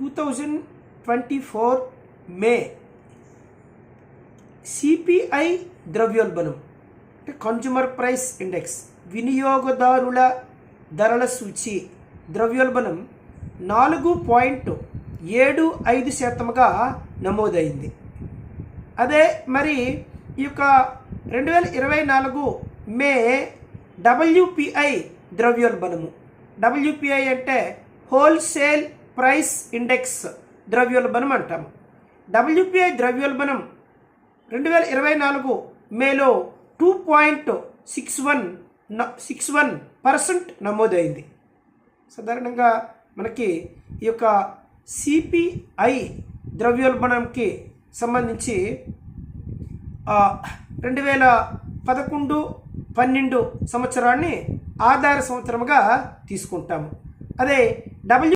2024 మే CPI ద్రవ్యోల్బణం అంటే consumer price index వినియోగదారుల ధరల సూచి ద్రవ్యోల్బణం 4.75% నమోదైంది. అదే మరి ఈ యొక్క 2024 మే డబ్ల్యూపిఐ ద్రవ్యోల్బణము, డబ్ల్యూపిఐ అంటే హోల్సేల్ ప్రైస్ ఇండెక్స్ ద్రవ్యోల్బణం అంటాము. డబ్ల్యూపిఐ ద్రవ్యోల్బణం 2024 మేలో 2.61% నమోదైంది. సాధారణంగా మనకి ఈ యొక్క సిపిఐ ద్రవ్యోల్బణంకి సంబంధించి 2011-12 సంవత్సరాన్ని ఆధార సంవత్సరముగా తీసుకుంటాము. అదే